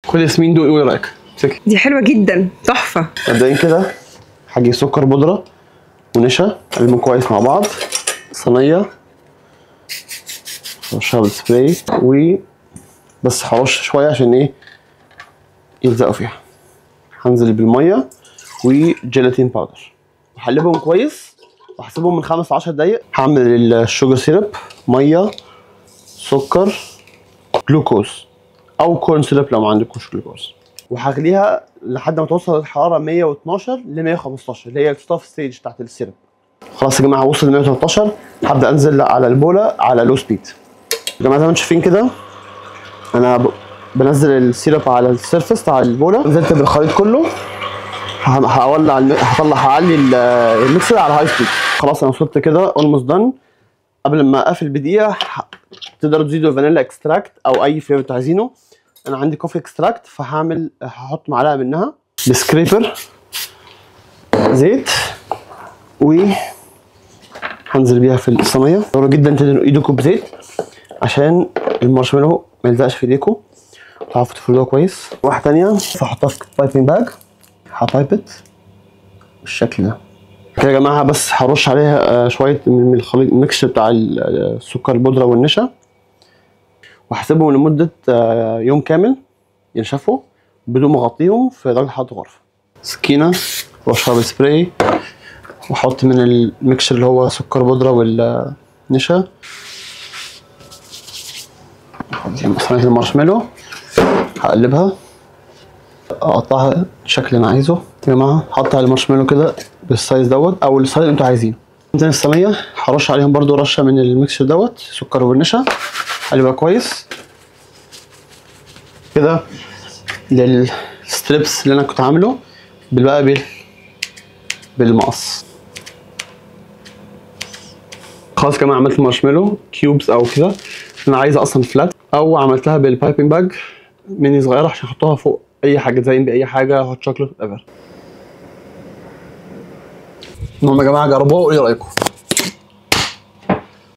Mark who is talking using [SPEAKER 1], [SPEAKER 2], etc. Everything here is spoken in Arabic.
[SPEAKER 1] خد ياسمين دوقي وايه رايك؟ امسكي.
[SPEAKER 2] دي حلوه جدا، تحفه.
[SPEAKER 1] مبدئيا كده هجيب سكر بودره ونشا اقلبهم كويس مع بعض. صينيه رشها بالسبراي بس هرش شويه عشان ايه يلزقوا فيها. هنزل بالميه وجيلاتين باودر وهقلبهم كويس وهسيبهم من 5 ل 10 دقايق. هعمل الشوجر سيرب، ميه، سكر، جلوكوز او كورن سيرب لو ما عندكوش جلوكوز، وهخليها لحد ما توصل الحراره 112 ل 115 اللي هي الستاف ستيج بتاعت السيرب. خلاص يا جماعه وصل ل 113. هبدا انزل على البوله على لو سبيد. يا جماعه زي ما انتم شايفين كده انا بنزل السيرب على السيرفس بتاع البوله. نزلت بالخليط كله. هعلي الميكسر على هاي سبيد. خلاص انا وصلت كده اولموست دان. قبل ما اقفل بدقيقه تقدروا تزيدوا فانيلا اكستراكت او اي فليفر انتوا عايزينه. انا عندي كوفي اكستراكت هحط معلقه منها بسكريبر زيت هنزل بيها في الصينيه. ضروري جدا تدهنوا ايدكم بزيت عشان المارشميلو ما يلزقش في ايديكم، تعرفوا تفردوها كويس. واحده ثانيه هحطها في بايبنج باج، هبايبت بالشكل ده كده يا جماعه. بس هرش عليها شويه من الخليط الميكس بتاع السكر البودره والنشا وهسيبهم لمده يوم كامل ينشفوا بدون ما اغطيهم في درجه حراره الغرفه. سكينه رشها بالسبراي واحط من الميكس اللي هو سكر بودره والنشا. صينيه المارشميلو هقلبها اقطعها بالشكل اللي انا عايزه. يا جماعه هقطع المارشميلو كده بالسايز دوت او السايز اللي انتوا عايزينه. تاني الصينيه هرش عليهم برده رشه من الميكس دوت سكر والنشا، هقلبها كويس كده للستريبس اللي انا كنت عامله بقى بالمقص. خلاص يا جماعه عملت المارشميلو كيوبس او كده. انا عايزه اصلا فلات او عملتها بالبايبنج باج ميني صغيره عشان احطها فوق اي حاجه زين باي حاجه هوت شوكليت ايفر. المهم يا جماعه جربوها وايه رايكم؟